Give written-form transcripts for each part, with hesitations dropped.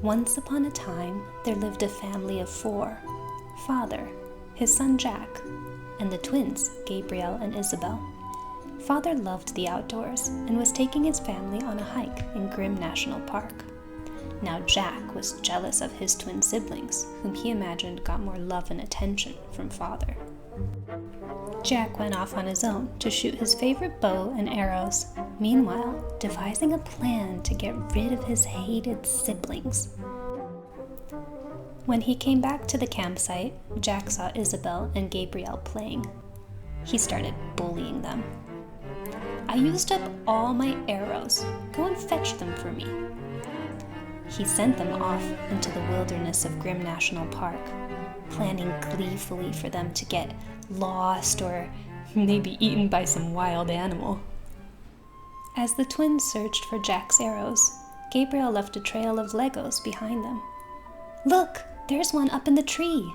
Once upon a time, there lived a family of 4. Father, his son Jack, and the twins, Gabriel and Isabel. Father loved the outdoors and was taking his family on a hike in Grimm National Park. Now Jack was jealous of his twin siblings, whom he imagined got more love and attention from Father. Jack went off on his own to shoot his favorite bow and arrows, meanwhile devising a plan to get rid of his hated siblings. When he came back to the campsite, Jack saw Isabel and Gabriel playing. He started bullying them. "I used up all my arrows. Go and fetch them for me." He sent them off into the wilderness of Grimm National Park, planning gleefully for them to get lost or maybe eaten by some wild animal. As the twins searched for Jack's arrows, Gabriel left a trail of Legos behind them. "Look, there's one up in the tree."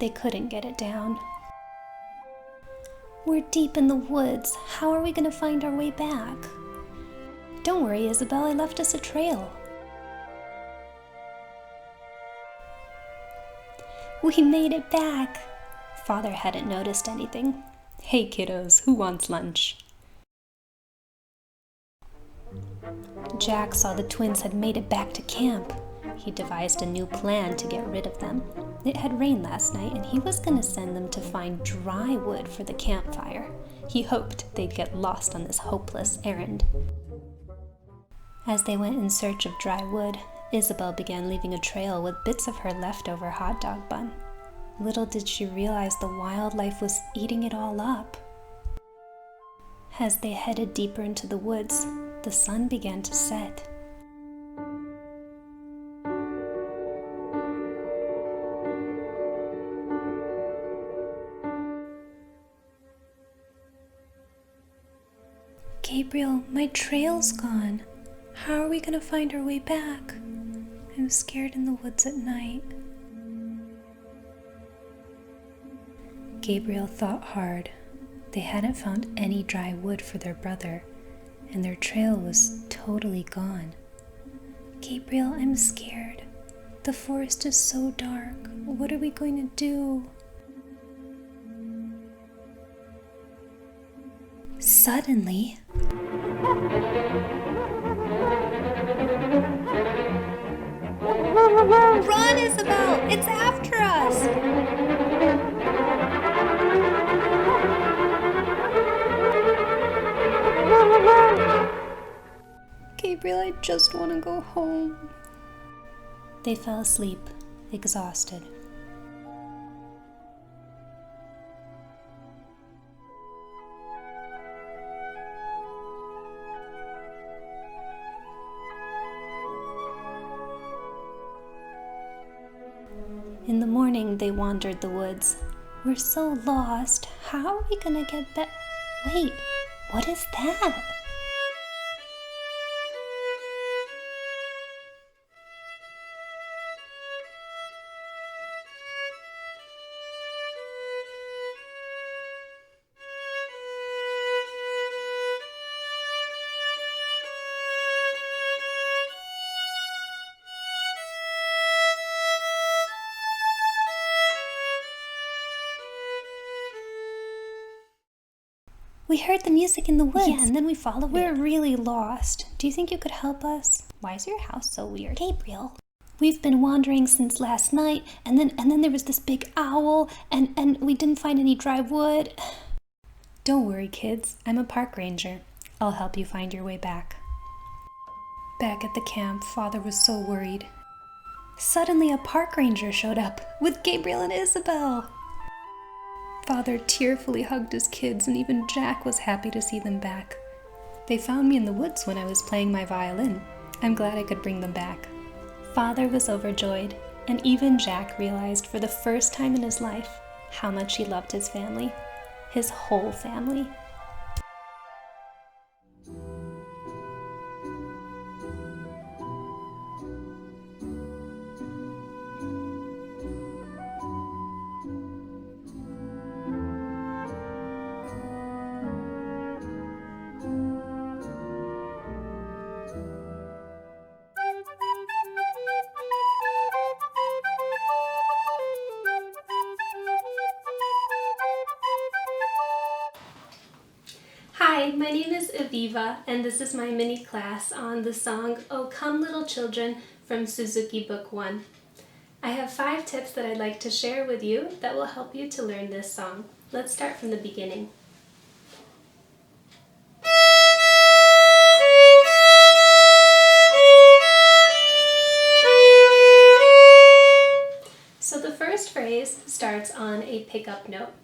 They couldn't get it down. "We're deep in the woods. How are we going to find our way back?" "Don't worry, Isabel, I left us a trail." "We made it back." Father hadn't noticed anything. "Hey kiddos, who wants lunch?" Jack saw the twins had made it back to camp. He devised a new plan to get rid of them. It had rained last night and he was going to send them to find dry wood for the campfire. He hoped they'd get lost on this hopeless errand. As they went in search of dry wood, Isabel began leaving a trail with bits of her leftover hot dog bun. Little did she realize the wildlife was eating it all up. As they headed deeper into the woods, the sun began to set. "Gabriel, my trail's gone. How are we going to find our way back? I'm scared in the woods at night." Gabriel thought hard. They hadn't found any dry wood for their brother, and their trail was totally gone. "Gabriel, I'm scared. The forest is so dark. What are we going to do?" Suddenly, "Run, Isabel! It's after us!" "Gabriel, I just want to go home." They fell asleep, exhausted. In the morning, they wandered the woods. "We're so lost. How are we gonna get back? Wait, what is that?" "We heard the music in the woods. Yeah, and then we followed it. We're really lost. Do you think you could help us?" "Why is your house so weird?" "Gabriel, we've been wandering since last night, and then there was this big owl, and we didn't find any dry wood." "Don't worry, kids. I'm a park ranger. I'll help you find your way back." Back at the camp, Father was so worried. Suddenly, a park ranger showed up with Gabriel and Isabel. Father tearfully hugged his kids, and even Jack was happy to see them back. "They found me in the woods when I was playing my violin. I'm glad I could bring them back." Father was overjoyed, and even Jack realized for the first time in his life how much he loved his family, his whole family. Hi, my name is Aviva, and this is my mini class on the song "O Come Little Children" from Suzuki Book 1. I have 5 tips that I'd like to share with you that will help you to learn this song. Let's start from the beginning. So the first phrase starts on a pickup note.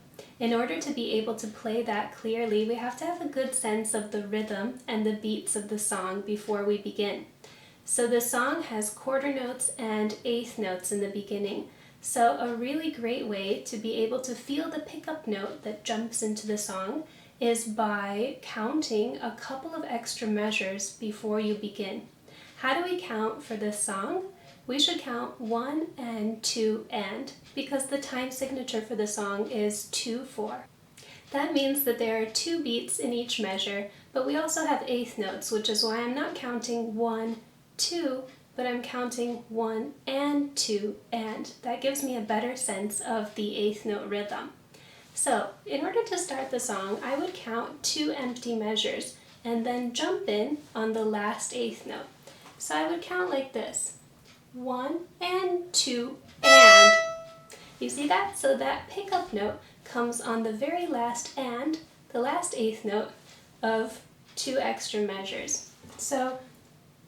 In order to be able to play that clearly, we have to have a good sense of the rhythm and the beats of the song before we begin. So the song has quarter notes and eighth notes in the beginning. So a really great way to be able to feel the pickup note that jumps into the song is by counting a couple of extra measures before you begin. How do we count for this song? We should count 1 and 2 and, because the time signature for the song is 2-4. That means that there are 2 beats in each measure, but we also have eighth notes, which is why I'm not counting 1, 2, but I'm counting 1 and 2 and. That gives me a better sense of the eighth note rhythm. So, in order to start the song, I would count 2 empty measures and then jump in on the last eighth note. So I would count like this. 1 and 2 and. You see that? So that pickup note comes on the very last and, the last eighth note of 2 extra measures. So,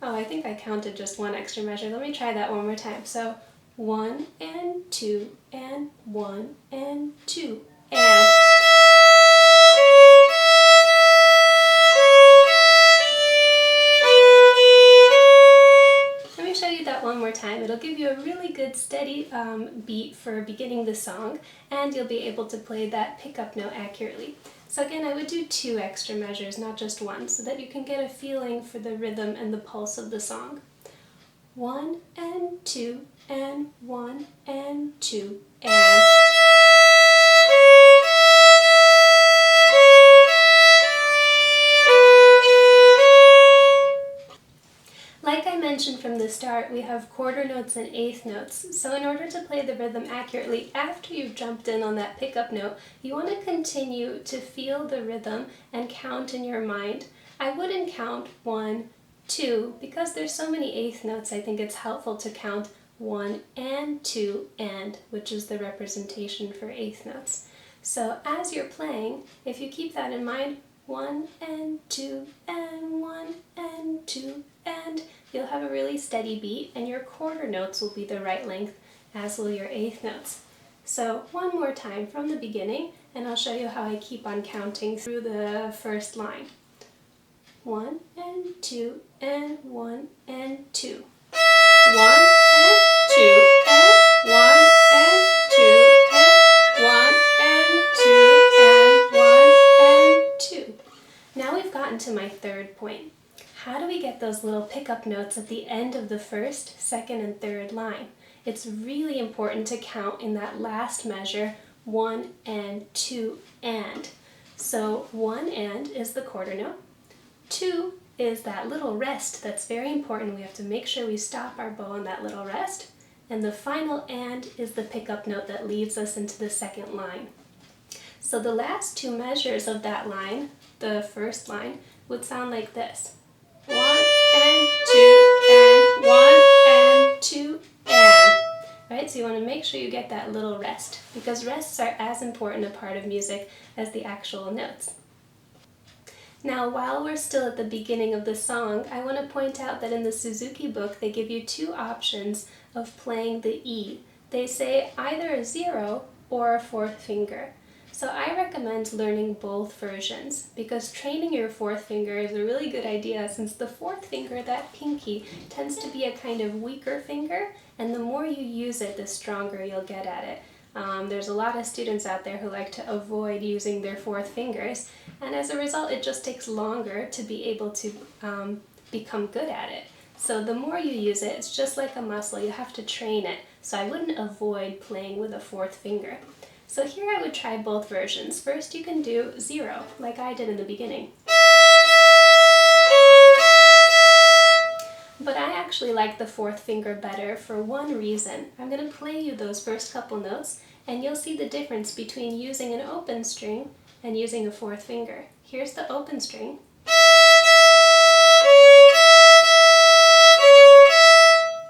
I think I counted just 1 extra measure. Let me try that one more time. So 1 and 2 and 1 and 2 and. One more time. It'll give you a really good steady beat for beginning the song, and you'll be able to play that pickup note accurately. So again, I would do 2 extra measures, not just 1, so that you can get a feeling for the rhythm and the pulse of the song. 1 and 2 and 1 and 2 and. Like I mentioned from the start, we have quarter notes and eighth notes. So in order to play the rhythm accurately, after you've jumped in on that pickup note, you want to continue to feel the rhythm and count in your mind. I wouldn't count 1, 2, because there's so many eighth notes. I think it's helpful to count 1 and 2 and, which is the representation for eighth notes. So as you're playing, if you keep that in mind, 1 and 2 and 1 and 2 and, you'll have a really steady beat, and your quarter notes will be the right length, as will your eighth notes. So one more time from the beginning, and I'll show you how I keep on counting through the first line. 1 and 2 and 1 and 2. 1 and 2 and 1 and 2 and 1 and 2 and 1 and 2. Now we've gotten to my third point. How do we get those little pickup notes at the end of the first, second, and third line? It's really important to count in that last measure 1 and 2 and. So 1 and is the quarter note. 2 is that little rest that's very important. We have to make sure we stop our bow on that little rest. And the final and is the pickup note that leads us into the second line. So the last 2 measures of that line, the first line, would sound like this. 1 and 2 and 1 and 2 and. Right? So you want to make sure you get that little rest, because rests are as important a part of music as the actual notes. Now, while we're still at the beginning of the song, I want to point out that in the Suzuki Book, they give you 2 options of playing the E. They say either a 0 or a 4th finger. So I recommend learning both versions, because training your 4th finger is a really good idea, since the 4th finger, that pinky, tends to be a kind of weaker finger, and the more you use it, the stronger you'll get at it. There's a lot of students out there who like to avoid using their 4th fingers, and as a result it just takes longer to be able to become good at it. So the more you use it, it's just like a muscle, you have to train it. So I wouldn't avoid playing with a 4th finger. So here I would try both versions. First you can do 0, like I did in the beginning. But I actually like the 4th finger better for one reason. I'm going to play you those first couple notes, and you'll see the difference between using an open string and using a 4th finger. Here's the open string.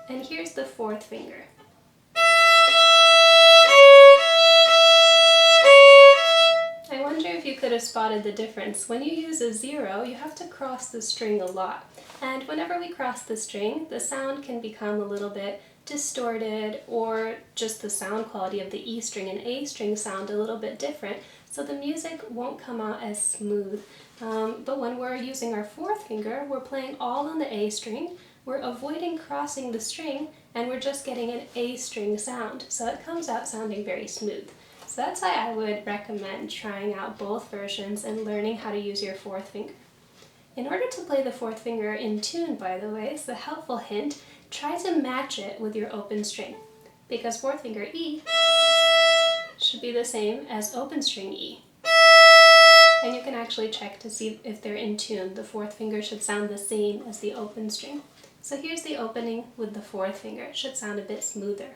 And here's the fourth finger. I wonder if you could have spotted the difference. When you use a 0, you have to cross the string a lot. And whenever we cross the string, the sound can become a little bit distorted, or just the sound quality of the E string and A string sound a little bit different, so the music won't come out as smooth. But when we're using our fourth finger, we're playing all on the A string, we're avoiding crossing the string, and we're just getting an A string sound, so it comes out sounding very smooth. So that's why I would recommend trying out both versions and learning how to use your fourth finger. In order to play the fourth finger in tune, by the way, is the helpful hint, try to match it with your open string, because fourth finger E should be the same as open string E. And you can actually check to see if they're in tune. The fourth finger should sound the same as the open string. So here's the opening with the fourth finger. It should sound a bit smoother.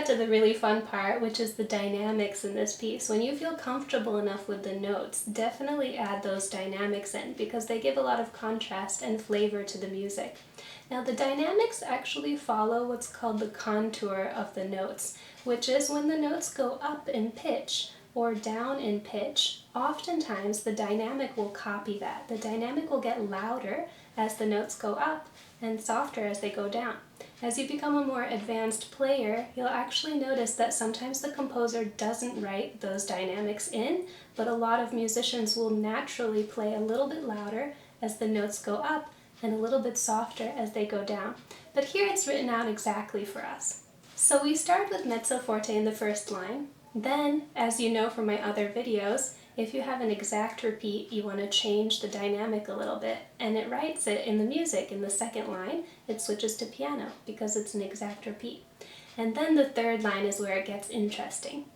To the really fun part, which is the dynamics in this piece. When you feel comfortable enough with the notes, definitely add those dynamics in, because they give a lot of contrast and flavor to the music. Now the dynamics actually follow what's called the contour of the notes, which is when the notes go up in pitch or down in pitch, oftentimes the dynamic will copy that. The dynamic will get louder as the notes go up and softer as they go down. As you become a more advanced player, you'll actually notice that sometimes the composer doesn't write those dynamics in, but a lot of musicians will naturally play a little bit louder as the notes go up and a little bit softer as they go down. But here it's written out exactly for us. So we start with mezzo forte in the first line. Then, as you know from my other videos, if you have an exact repeat, you want to change the dynamic a little bit, and it writes it in the music. In the second line, it switches to piano because it's an exact repeat. And then the third line is where it gets interesting.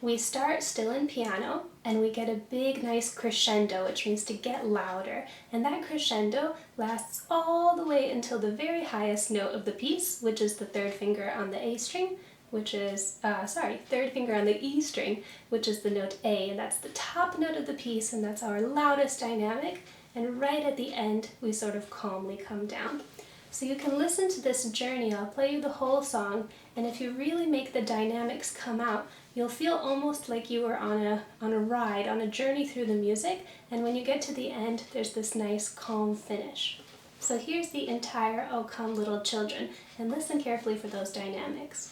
We start still in piano, and we get a big, nice crescendo, which means to get louder. And that crescendo lasts all the way until the very highest note of the piece, which is the third finger on the A string, third finger on the E string, which is the note A, and that's the top note of the piece, and that's our loudest dynamic, and right at the end we sort of calmly come down. So you can listen to this journey. I'll play you the whole song, and if you really make the dynamics come out, you'll feel almost like you were on a ride, on a journey through the music, and when you get to the end, there's this nice calm finish. So here's the entire O Come Little Children, and listen carefully for those dynamics.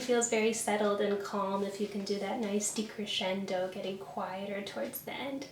Feels very settled and calm if you can do that nice decrescendo, getting quieter towards the end.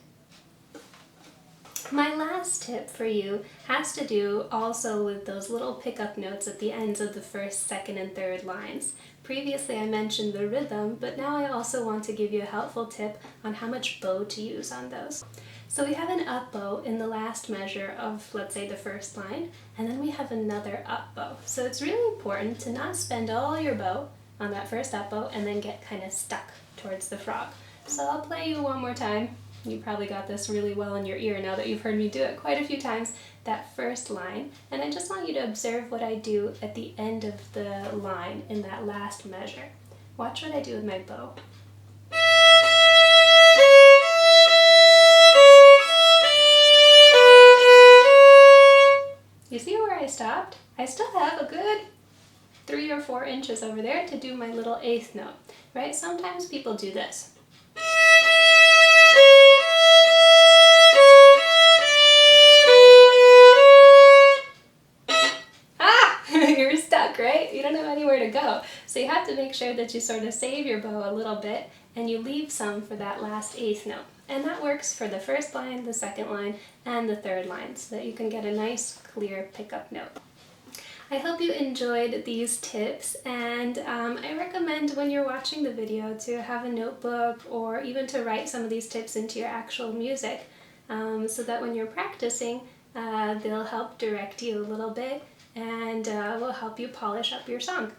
My last tip for you has to do also with those little pickup notes at the ends of the first, second, and third lines. Previously I mentioned the rhythm, but now I also want to give you a helpful tip on how much bow to use on those. So we have an up bow in the last measure of, let's say, the first line, and then we have another up bow. So it's really important to not spend all your bow on that first up bow and then get kind of stuck towards the frog. So I'll play you one more time. You probably got this really well in your ear now that you've heard me do it quite a few times, that first line. And I just want you to observe what I do at the end of the line in that last measure. Watch what I do with my bow. You see where I stopped? I still have a good 3 or 4 inches over there to do my little eighth note. right? Sometimes people do this. You're stuck, right? You don't have anywhere to go. So you have to make sure that you sort of save your bow a little bit and you leave some for that last eighth note. And that works for the first line, the second line, and the third line so that you can get a nice, clear pickup note. I hope you enjoyed these tips, and I recommend when you're watching the video to have a notebook or even to write some of these tips into your actual music so that when you're practicing, they'll help direct you a little bit and will help you polish up your song.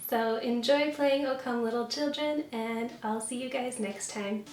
So enjoy playing O Come Little Children, and I'll see you guys next time.